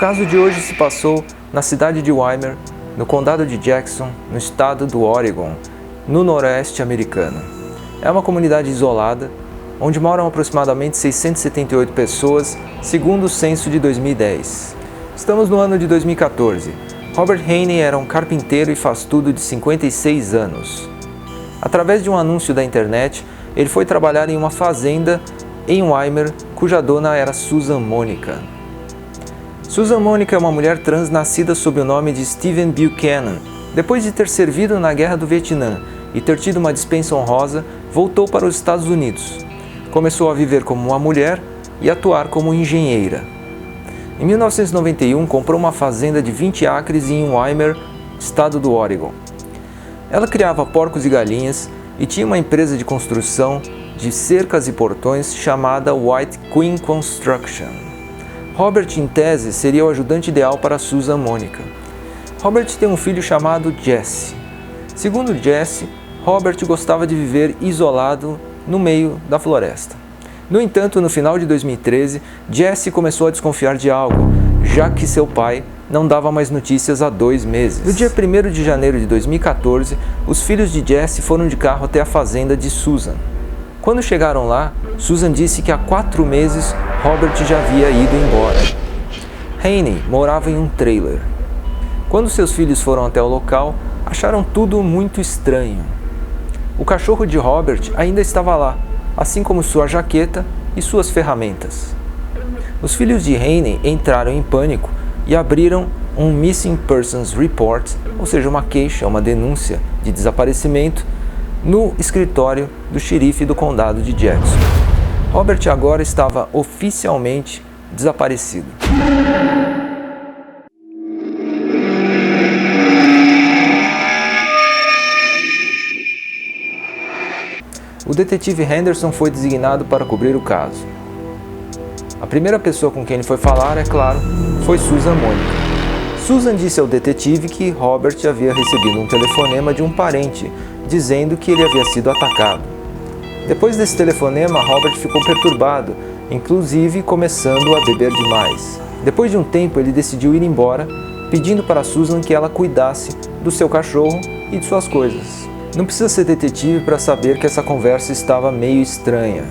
caso de hoje se passou na cidade de Wymer, no condado de Jackson, no estado do Oregon, no noroeste americano. É uma comunidade isolada, onde moram aproximadamente 678 pessoas, segundo o censo de 2010. Estamos no ano de 2014. Robert Haney era um carpinteiro e faz-tudo de 56 anos. Através de um anúncio da internet, ele foi trabalhar em uma fazenda em Wymer, cuja dona era Susan Monica. Susan Monica é uma mulher trans nascida sob o nome de Stephen Buchanan. Depois de ter servido na Guerra do Vietnã e ter tido uma dispensa honrosa, voltou para os Estados Unidos. Começou a viver como uma mulher e atuar como engenheira. Em 1991, comprou uma fazenda de 20 acres em Wymer, estado do Oregon. Ela criava porcos e galinhas e tinha uma empresa de construção de cercas e portões chamada White Queen Construction. Robert, em tese, seria o ajudante ideal para Susan Monica. Robert tem um filho chamado Jesse. Segundo Jesse, Robert gostava de viver isolado no meio da floresta. No entanto, no final de 2013, Jesse começou a desconfiar de algo, já que seu pai não dava mais notícias há 2 meses. No dia 1º de janeiro de 2014, os filhos de Jesse foram de carro até a fazenda de Susan. Quando chegaram lá, Susan disse que há 4 meses Robert já havia ido embora. Haney morava em um trailer. Quando seus filhos foram até o local, acharam tudo muito estranho. O cachorro de Robert ainda estava lá, assim como sua jaqueta e suas ferramentas. Os filhos de Haney entraram em pânico e abriram um Missing Persons Report, ou seja, uma queixa, uma denúncia de desaparecimento, no escritório do xerife do condado de Jackson. Robert agora estava oficialmente desaparecido. O detetive Henderson foi designado para cobrir o caso. A primeira pessoa com quem ele foi falar, é claro, foi Susan Monica. Susan disse ao detetive que Robert havia recebido um telefonema de um parente dizendo que ele havia sido atacado. Depois desse telefonema, Robert ficou perturbado, inclusive começando a beber demais. Depois de um tempo, ele decidiu ir embora, pedindo para Susan que ela cuidasse do seu cachorro e de suas coisas. Não precisa ser detetive para saber que essa conversa estava meio estranha.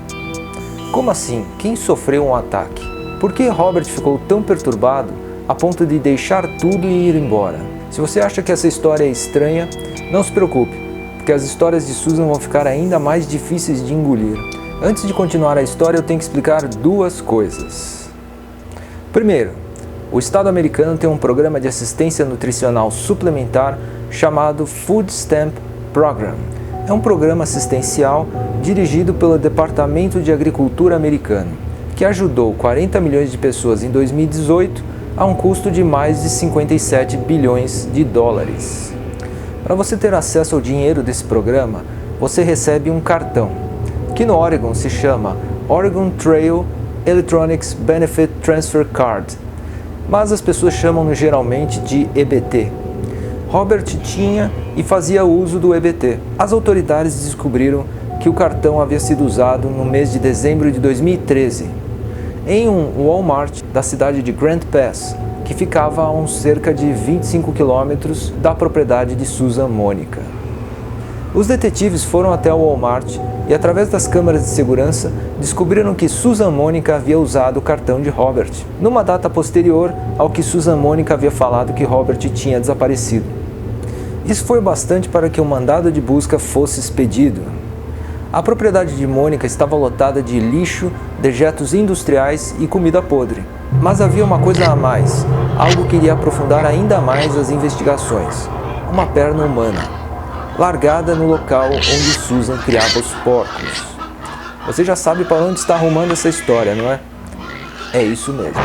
Como assim? Quem sofreu um ataque? Por que Robert ficou tão perturbado a ponto de deixar tudo e ir embora? Se você acha que essa história é estranha, não se preocupe, porque as histórias de Susan vão ficar ainda mais difíceis de engolir. Antes de continuar a história, eu tenho que explicar 2 coisas. Primeiro, o Estado americano tem um programa de assistência nutricional suplementar chamado Food Stamp Program. É um programa assistencial dirigido pelo Departamento de Agricultura americano, que ajudou 40 milhões de pessoas em 2018 a um custo de mais de 57 bilhões de dólares. Para você ter acesso ao dinheiro desse programa, você recebe um cartão, que no Oregon se chama Oregon Trail Electronics Benefit Transfer Card, mas as pessoas chamam-no geralmente de EBT. Robert tinha e fazia uso do EBT. As autoridades descobriram que o cartão havia sido usado no mês de dezembro de 2013 em um Walmart da cidade de Grant Pass, que ficava a uns cerca de 25 quilômetros da propriedade de Susan Monica. Os detetives foram até o Walmart e, através das câmeras de segurança, descobriram que Susan Monica havia usado o cartão de Robert, numa data posterior ao que Susan Monica havia falado que Robert tinha desaparecido. Isso foi bastante para que um mandado de busca fosse expedido. A propriedade de Monica estava lotada de lixo, dejetos industriais e comida podre. Mas havia uma coisa a mais, algo que iria aprofundar ainda mais as investigações: uma perna humana, largada no local onde Susan criava os porcos. Você já sabe para onde está arrumando essa história, não é? É isso mesmo.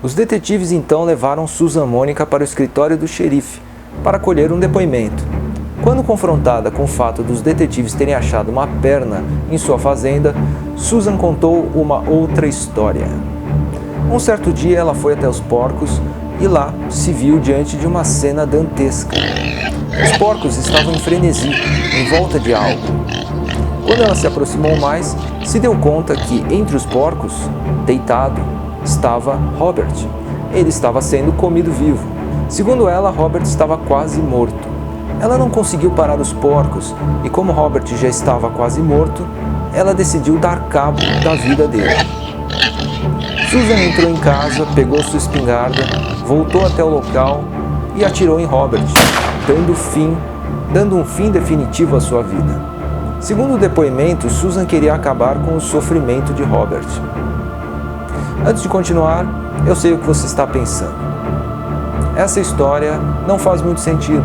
Os detetives então levaram Susan Monica para o escritório do xerife para colher um depoimento. Quando confrontada com o fato dos detetives terem achado uma perna em sua fazenda, Susan contou uma outra história. Um certo dia ela foi até os porcos e lá se viu diante de uma cena dantesca. Os porcos estavam em frenesi, em volta de algo. Quando ela se aproximou mais, se deu conta que entre os porcos, deitado, estava Robert. Ele estava sendo comido vivo. Segundo ela, Robert estava quase morto. Ela não conseguiu parar os porcos e, como Robert já estava quase morto, ela decidiu dar cabo da vida dele. Susan entrou em casa, pegou sua espingarda, voltou até o local e atirou em Robert, dando um fim definitivo à sua vida. Segundo o depoimento, Susan queria acabar com o sofrimento de Robert. Antes de continuar, eu sei o que você está pensando. Essa história não faz muito sentido.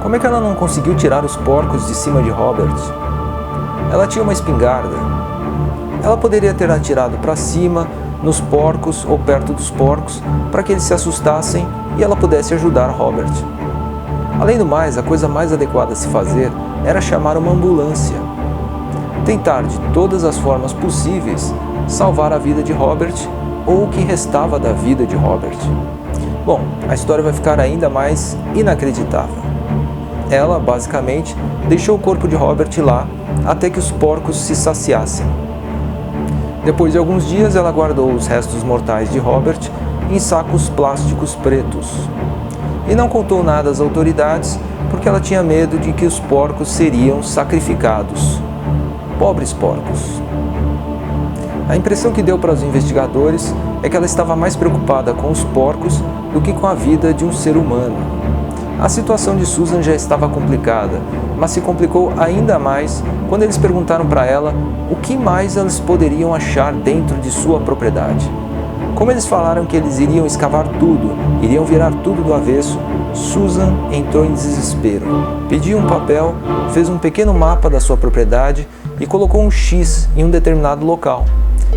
Como é que ela não conseguiu tirar os porcos de cima de Robert? Ela tinha uma espingarda. Ela poderia ter atirado para cima, nos porcos ou perto dos porcos, para que eles se assustassem e ela pudesse ajudar Robert. Além do mais, a coisa mais adequada a se fazer era chamar uma ambulância. Tentar de todas as formas possíveis salvar a vida de Robert ou o que restava da vida de Robert. Bom, a história vai ficar ainda mais inacreditável. Ela, basicamente, deixou o corpo de Robert lá até que os porcos se saciassem. Depois de alguns dias, ela guardou os restos mortais de Robert em sacos plásticos pretos. E não contou nada às autoridades porque ela tinha medo de que os porcos seriam sacrificados. Pobres porcos. A impressão que deu para os investigadores é que ela estava mais preocupada com os porcos do que com a vida de um ser humano. A situação de Susan já estava complicada, mas se complicou ainda mais quando eles perguntaram para ela o que mais eles poderiam achar dentro de sua propriedade. Como eles falaram que eles iriam escavar tudo, iriam virar tudo do avesso, Susan entrou em desespero. Pediu um papel, fez um pequeno mapa da sua propriedade e colocou um X em um determinado local.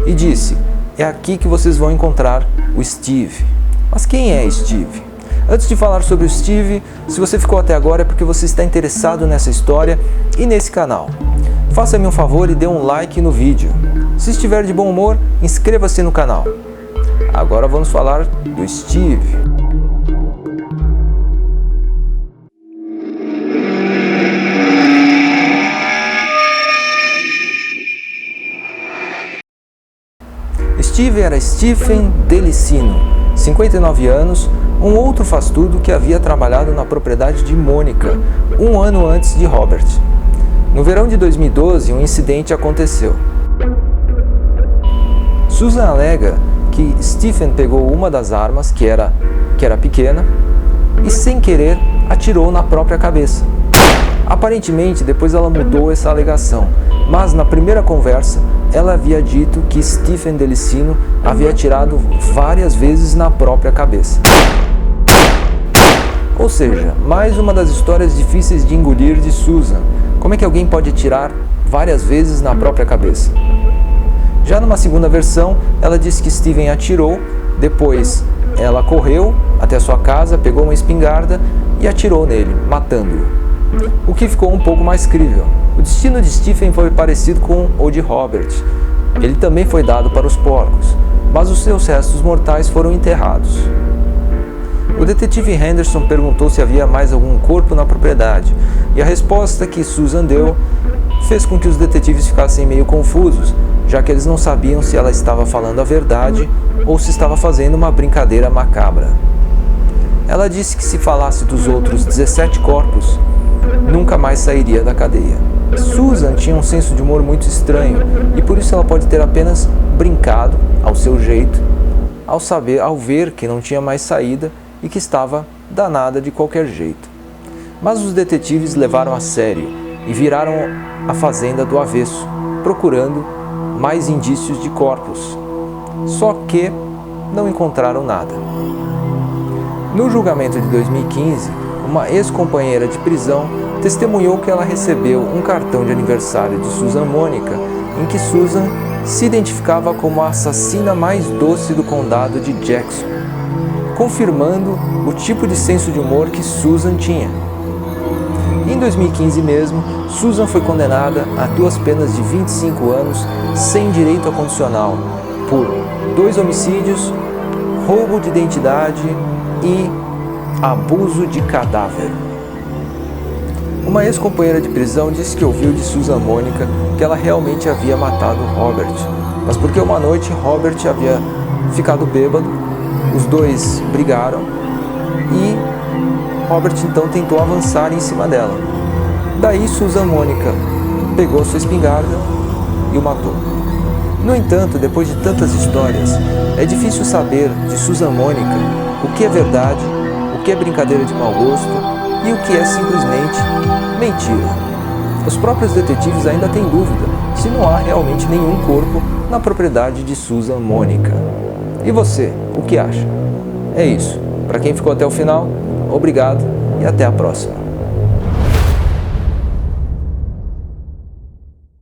E disse: "É aqui que vocês vão encontrar o Steve." Mas quem é Steve? Antes de falar sobre o Steve, se você ficou até agora é porque você está interessado nessa história e nesse canal. Faça-me um favor e dê um like no vídeo. Se estiver de bom humor, inscreva-se no canal. Agora vamos falar do Steve. Steve era Stephen Delicino, 59 anos, um outro faz-tudo que havia trabalhado na propriedade de Mônica, um ano antes de Robert. No verão de 2012, um incidente aconteceu. Susan alega que Stephen pegou uma das armas, que era pequena, e sem querer atirou na própria cabeça. Aparentemente, depois ela mudou essa alegação, mas na primeira conversa, ela havia dito que Stephen Delicino havia atirado várias vezes na própria cabeça. Ou seja, mais uma das histórias difíceis de engolir de Susan. Como é que alguém pode atirar várias vezes na própria cabeça? Já numa segunda versão, ela disse que Stephen atirou, depois ela correu até sua casa, pegou uma espingarda e atirou nele, matando-o. O que ficou um pouco mais crível. O destino de Stephen foi parecido com o de Robert. Ele também foi dado para os porcos, mas os seus restos mortais foram enterrados. O detetive Henderson perguntou se havia mais algum corpo na propriedade, e a resposta que Susan deu fez com que os detetives ficassem meio confusos, já que eles não sabiam se ela estava falando a verdade ou se estava fazendo uma brincadeira macabra. Ela disse que se falasse dos outros 17 corpos, nunca mais sairia da cadeia. Susan tinha um senso de humor muito estranho e por isso ela pode ter apenas brincado ao seu jeito, ao ver que não tinha mais saída e que estava danada de qualquer jeito. Mas os detetives levaram a sério e viraram a fazenda do avesso, procurando mais indícios de corpos. Só que não encontraram nada. No julgamento de 2015, uma ex-companheira de prisão testemunhou que ela recebeu um cartão de aniversário de Susan Mônica, em que Susan se identificava como a assassina mais doce do condado de Jackson, confirmando o tipo de senso de humor que Susan tinha. Em 2015 mesmo, Susan foi condenada a 2 penas de 25 anos sem direito a condicional por 2 homicídios, roubo de identidade e abuso de cadáver. Uma ex-companheira de prisão disse que ouviu de Susan Mônica que ela realmente havia matado Robert, mas porque uma noite Robert havia ficado bêbado, os dois brigaram e Robert então tentou avançar em cima dela. Daí Susan Mônica pegou sua espingarda e o matou. No entanto, depois de tantas histórias, é difícil saber de Susan Mônica o que é verdade, o que é brincadeira de mau gosto e o que é simplesmente mentira. Os próprios detetives ainda têm dúvida se não há realmente nenhum corpo na propriedade de Susan Mônica. E você, o que acha? É isso. Para quem ficou até o final, obrigado e até a próxima.